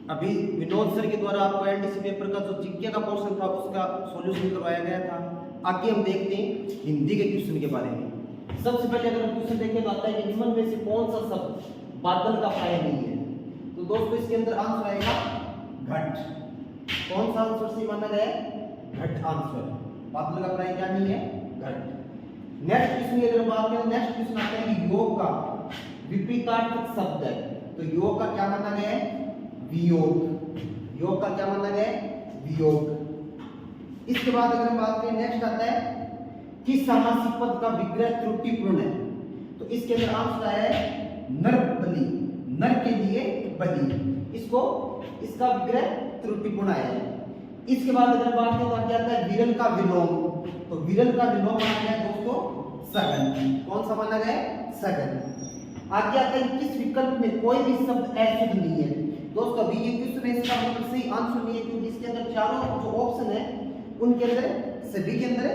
अभी विनोद सर के द्वारा आपको एनटीसी पेपर का जो जीके का पोर्शन था उसका सॉल्यूशन करवाया गया था। आगे हम देखते हैं हिंदी के क्वेश्चन के बारे में। सबसे पहले अगर हम क्वेश्चन देखें तो आता है कि निम्न में से कौन सा शब्द बादल का प्राय नहीं है। तो दोस्तों इसके अंदर आंसर आएगा घट। कौन सा आंसर सही माना गया है? घट आंसर। बादल का प्राय क्या नहीं है? घट। नेक्स्ट क्वेश्चन की अगर हम बात करें, नेक्स्ट क्वेश्चन आता है कि योग का विपरीतार्थक शब्द है। तो योग का क्या माना गया है? वियोग। योग का क्या माना गया है? वियोग। इसके बाद अगर हम बात करें, नेक्स्ट आता है कि समासिक पद का विग्रह त्रुटिपूर्ण है। तो इसके अंदर आंसर है नर बलि। नर के लिए बलि, इसका विग्रह त्रुटिपूर्ण आया है। इसके बाद अगर बात करें तो आगे आता है विरल का विलोम। तो विरल का विलोम माना गया है दोस्तों सघन। कौन सा माना गया है? सघन। आगे आता है किस विकल्प में कोई भी शब्द अशुद्ध नहीं है। दोस्तों अभी ये क्वेश्चन है, इसका मतलब सही आंसर नहीं है क्योंकि इसके अंदर चारों जो ऑप्शन है उनके अंदर सभी के अंदर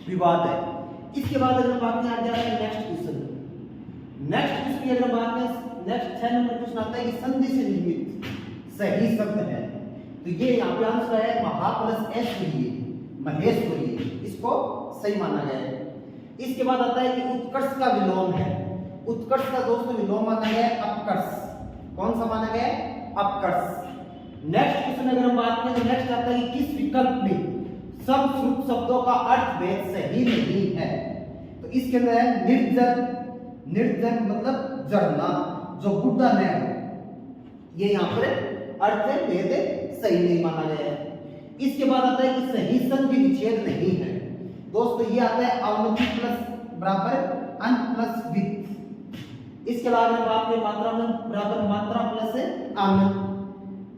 विवाद है। इसके बाद अगर बात करें आगे आता है नेक्स्ट क्वेश्चन। नेक्स्ट क्वेश्चन की अगर बात करें, नेक्स्ट 6 नंबर क्वेश्चन आता है कि संधि से निर्मित सही शब्द है। तो ये यहाँ पे आंसर है महा प्लस ऐश्वर्य, महेश्वरी। इसको सही माना गया है। इसके बाद आता है कि उत्कर्ष का विलोम है। उत्कर्ष का दोस्तों विलोम माना गया है अपकर्ष। कौन सा माना गया है? अपकर्ष। नेक्स्ट क्वेश्चन अगर हम बात करें तो नेक्स्ट आता है कि किस विकल्प में सब श्रुत शब्दों का अर्थ भेद सही नहीं है। तो इसके अंदर है निर्जन। निर्जन मतलब झरना, जो बुढ़ा न हो। ये यहाँ पर अर्थ भेद सही नहीं माना गया है। इसके बाद आता है कि सही संधि विच्छेद नहीं है। दोस्तों ये आता है अवनति प्लस बराबर अन प्लस विथ। इसके अलावा बात करें मात्रानंद बराबर मात्रा प्लस आनंद,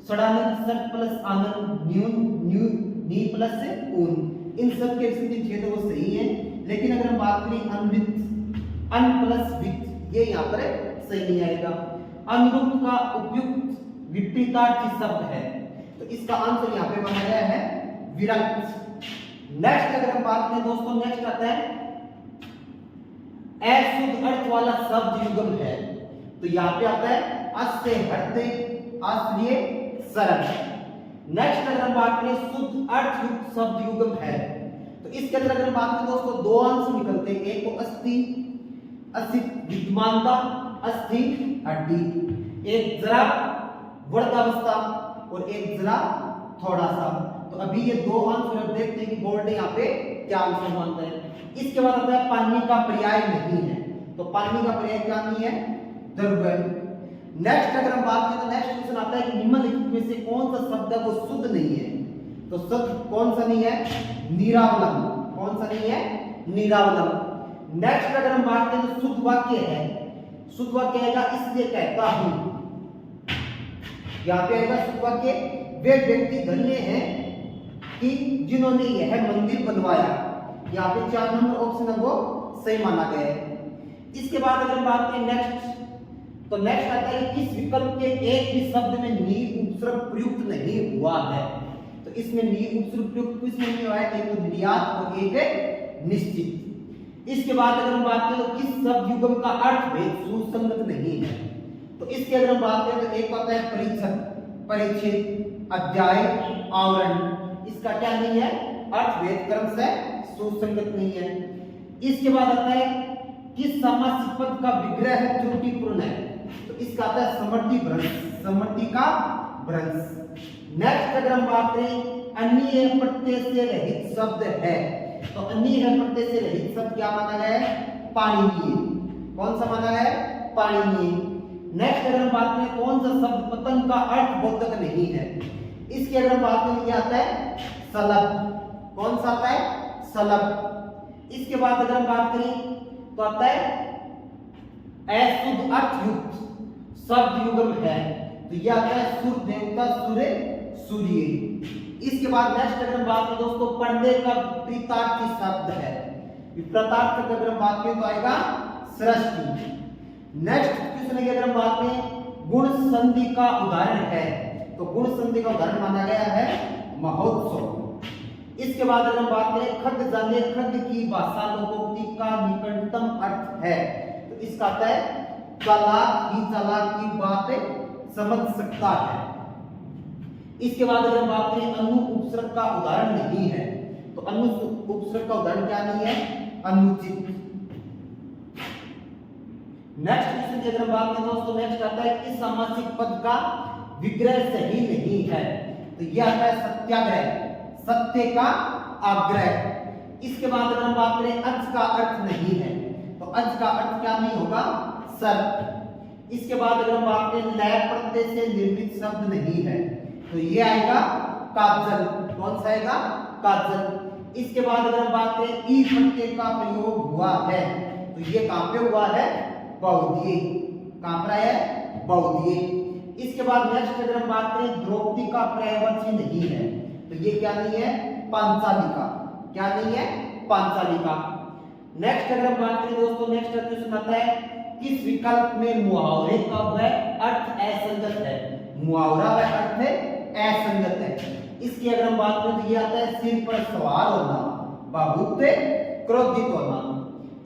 सड़ानंद सड़ प्लस आनंद, न्यून न्यू नी प्लस ऊन। इन सब के संधि विच्छेद वो सही है। लेकिन अगर हम बात करें अनविथ अन प्लस विथ, ये यहाँ पर सही नहीं आएगा। अनुरूप का उपयुक्त विपरीतार्थी शब्द है। तो इसका आंसर यहाँ पे माना गया है विरक्त। नेक्स्ट अगर हम बात करें दोस्तों, नेक्स्ट आता है अशुद्ध अर्थ वाला शब्द युगम है। तो यहाँ पे आता है अस से हटते, आश्रय, सरल। नेक्स्ट अगर हम बात करें शुद्ध अर्थ युक्त शब्द युगम है। तो इसके अंदर अगर हम बात करें दोस्तों दो आंसर निकलते हैं। एक तो अस्थि, अस्थित विद्यमानता, अस्थि हड्डी। एक जरा वृद्धावस्था और एक जरा थोड़ा सा। तो अभी ये दो आंसर अब देखते हैं कि बोर्ड ने यहाँ पे क्या आंसर मानता है। इसके बाद आता है पानी का पर्याय नहीं है। तो पानी का पर्याय क्या नहीं है? द्रव्य। नेक्स्ट अगर हम बात करें तो नेक्स्ट क्वेश्चन आता है कि निम्नलिखित में से कौन सा शब्द है वो शुद्ध नहीं है। तो शुद्ध कौन सा नहीं है? निरावलम। कौन सा नहीं है? निरावलम। नेक्स्ट अगर हम बात करें तो शुद्ध वाक्य है। शुद्ध वाक्य आएगा इसलिए कहता हूं। यहाँ पे आएगा शुद्ध वाक्य वे व्यक्ति धन्य हैं कि जिन्होंने यह मंदिर बनवाया। यहाँ पे 4 नंबर ऑप्शन है वो सही माना गया है। इसके बाद अगर हम बात करें नेक्स्ट, तो नेक्स्ट आता है किस विकल्प के एक भी शब्द में नी उपसर्ग प्रयुक्त नहीं हुआ है। तो इसमें नी उपसर्ग प्रयुक्त कुछ नहीं हुआ है, एक तो निर्यात और एक है निश्चित। इसके बाद अगर हम बात करें तो किस शब्द युगम का अर्थ भेद सुसंगत नहीं है। तो इसके अगर हम बात करें तो एक आता है परिच्छद, परिच्छेद, अध्याय, आवरण। इसका क्या नहीं है? अर्थ भेद क्रम से सुसंगत नहीं है। इसके बाद आता है किस समासिक पद का विग्रह त्रुटिपूर्ण है। तो इसका आता है समर्थी भ्रंश, समर्थी का भ्रंश। नेक्स्ट अगर हम बात करें अन्य प्रत्यय से रहित शब्द है। तो अन्य प्रत्यय से रहित शब्द क्या माना गया है? पाणिनीय। कौन सा माना गया है? पाणिनीय। नेक्स्ट अगर हम बात करें कौन सा शब्द पतंग का अर्थ बोधक नहीं है। इसकी अगर हम बात करें क्या आता है? सलभ। कौन सा आता है? सलभ। इसके बाद अगर हम बात करें तो आता है अशुद्ध अर्थ युक्त शब्द युगम है। तो यह आता है सूर्य देवता, सूर्य, सूर्य। इसके बाद नेक्स्ट अगर हम बात करें दोस्तों पर्दे का विपरीतार्थी शब्द है। विपरीतार्थ अगर हम बात करें तो आएगा सृष्टि। नेक्स्ट क्वेश्चन की अगर हम बात करें गुण संधि का उदाहरण है। तो गुण संधि का उदाहरण माना गया है महोत्सव। इसके बाद अगर हम बात करें खड्ग जाने, खड्ग की भाषा लोकोक्ति का निकटतम अर्थ है। तो इसका आता है चालाक ही चालाक की बात समझ सकता है। इसके बाद अगर हम बात करें अनु उपसर्ग का उदाहरण नहीं है, तो अनु उपसर्ग का उदाहरण क्या नहीं है? अनुचित। नेक्स्ट क्वेश्चन की अगर हम बात करें दोस्तों, नेक्स्ट आता है कि समासिक पद का विग्रह सही नहीं है, तो यह आता है सत्याग्रह, सत्य का आग्रह। इसके बाद अगर हम बात करें अच का अर्थ नहीं है, तो अच का अर्थ क्या नहीं होगा? सर। इसके बाद अगर हम बात करें लय प्रत्यय से निर्मित शब्द नहीं है, तो ये आएगा काजल। कौन सा आएगा? काजल। इसके बाद अगर हम बात करें ई प्रत्यय का प्रयोग हुआ है, तो ये कहां पे हुआ है? बहुधिये। कहां पर है? बहुधिये। इसके बाद नेक्स्ट अगर हम बात करें द्रौपदी का पर्यायवाची नहीं है, तो ये क्या नहीं है? पांचालिका। क्या नहीं है? पांचालिका। नेक्स्ट अगर हम बात करें दोस्तों, नेक्स्ट क्वेश्चन आता है किस विकल्प में मुहावरे का वह अर्थ असंगत है? मुहावरा वह अर्थ है असंगत है। इसकी अगर हम बात करें तो ये आता है सिर पर सवार होना, बहुत क्रोधित होना।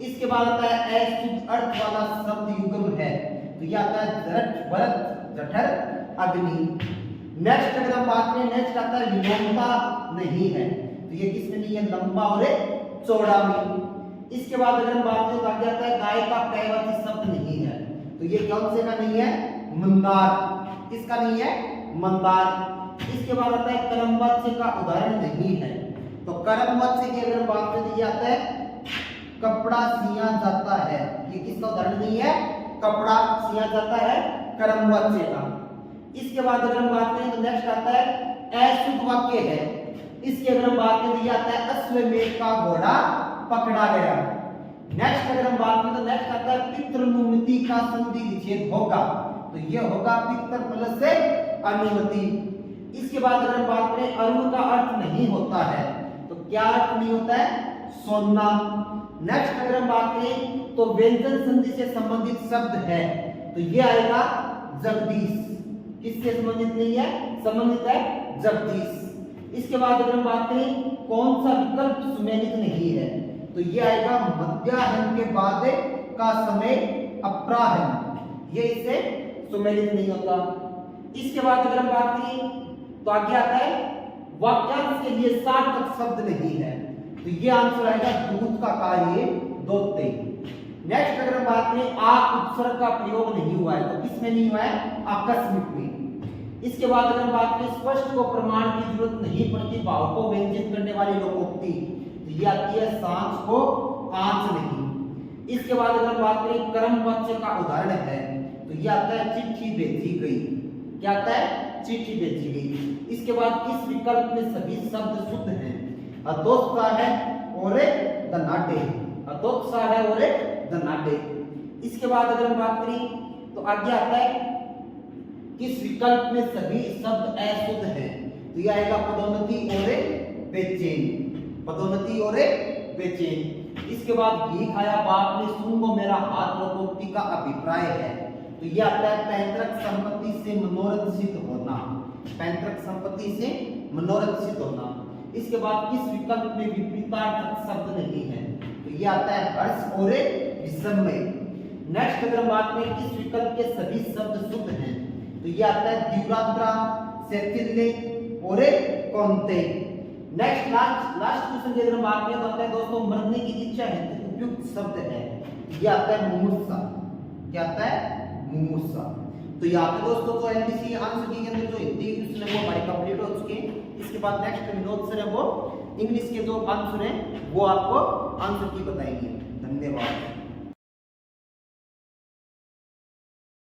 इसके बाद आता है अशुद्ध अर्थ वाला शब्द युग्म है, तो ये आता है जरठ, भरत, जठर, अग्नि। नेक्स्ट अगर हम बात करें, नेक्स्ट आता है विलोमता नहीं है, तो ये किसमें नहीं है? लंबा और चौड़ा में। इसके बाद अगर हम बात करें तो आगे आता है गाय का पर्यायवाची शब्द नहीं है, तो ये कौन से का नहीं है? मंदार। किसका नहीं है? मंदार। इसके बाद आता है कर्मवाच्य का उदाहरण नहीं है, तो कर्मवाच्य की अगर हम बात करें तो ये आता है कपड़ा सिया जाता है, ये किसका उदाहरण नहीं है? कपड़ा सिया जाता है, कर्मवाच्य का। इसके बाद अगर हम बात करें तो नेक्स्ट आता है अशुद्ध वाक्य है। इसकी अगर हम बात करें तो ये आता है अश्वमेध का घोड़ा पकड़ा गया। नेक्स्ट अगर हम बात करें तो नेक्स्ट आता है पितृनुमति का संधि विच्छेद होगा, तो ये होगा पितृ प्लस से अनुमति। इसके बाद अगर हम बात करें अरुण का अर्थ नहीं होता है, तो क्या अर्थ नहीं होता है? सोना। नेक्स्ट अगर हम बात करें तो व्यंजन संधि से संबंधित शब्द है, तो ये आएगा जगदीश। किससे संबंधित नहीं है? संबंधित है जगदीश। इसके बाद अगर हम बात करें कौन सा विकल्प सुमेलित नहीं है, तो ये आएगा मध्याह्न के बाद का समय अपराह्न, ये इससे सुमेलित नहीं होता। इसके बाद अगर हम बात करें तो आगे आता है वाक्यांश के लिए सार्थक शब्द नहीं है, तो ये आंसर आएगा दूत का कार्य दोते। नेक्स्ट अगर हम बात करें आ उपसर्ग का प्रयोग नहीं हुआ है, तो किसमें नहीं हुआ है? आकस्मिक में। इसके बाद अगर हम बात करें स्पष्ट को प्रमाण की जरूरत नहीं पड़ती भाव को व्यंजित करने वाली लोकोक्ति, तो ये आती है सांस को आंच नहीं। इसके बाद अगर हम बात करें कर्मवाच्य का उदाहरण है, तो ये आता है चिट्ठी भेजी गई। क्या आता है? चिट्ठी भेजी गई। इसके बाद किस विकल्प में सभी शब्द शुद्ध हैं? अतोत्सा है और धनाढ्य, अतोत्सा है और धनाढ्य। इसके बाद अगर हम बात करें तो आगे आता है किस विकल्प में सभी शब्द अशुद्ध हैं, तो यह आएगा पदोन्नति और बेचैन, पदोन्नति और बेचैन। इसके बाद घी खाया बाप ने सुन को मेरा हाथ लोकोक्ति का अभिप्राय है, तो यह आता है पैतृक संपत्ति से मनोरथ सिद्ध होना, पैतृक संपत्ति से मनोरथ सिद्ध होना। इसके बाद किस विकल्प में विपरीतार्थक शब्द नहीं है, तो यह आता है हर्ष और विस्मय। नेक्स्ट अगर हम बात करें किस विकल्प के सभी शब्द शुद्ध हैं, तो यह आता है दिव्रात्रा, सेतिल्य और कौनते। नेक्स्ट लास्ट क्वेश्चन की अगर हम बात करें तो आता है दोस्तों मरने की इच्छा है तो उपयुक्त शब्द है, यह आता है मुमूर्षा। क्या आता है? मुमूर्षा। तो यहाँ पे दोस्तों जो एमपीसी आंसर की के अंदर जो हिंदी क्वेश्चन है वो हमारे कंप्लीट हो चुके हैं। इसके बाद नेक्स्ट विनोद सर है वो इंग्लिश के जो आंसर हैं वो आपको आंसर की बताएंगे। धन्यवाद।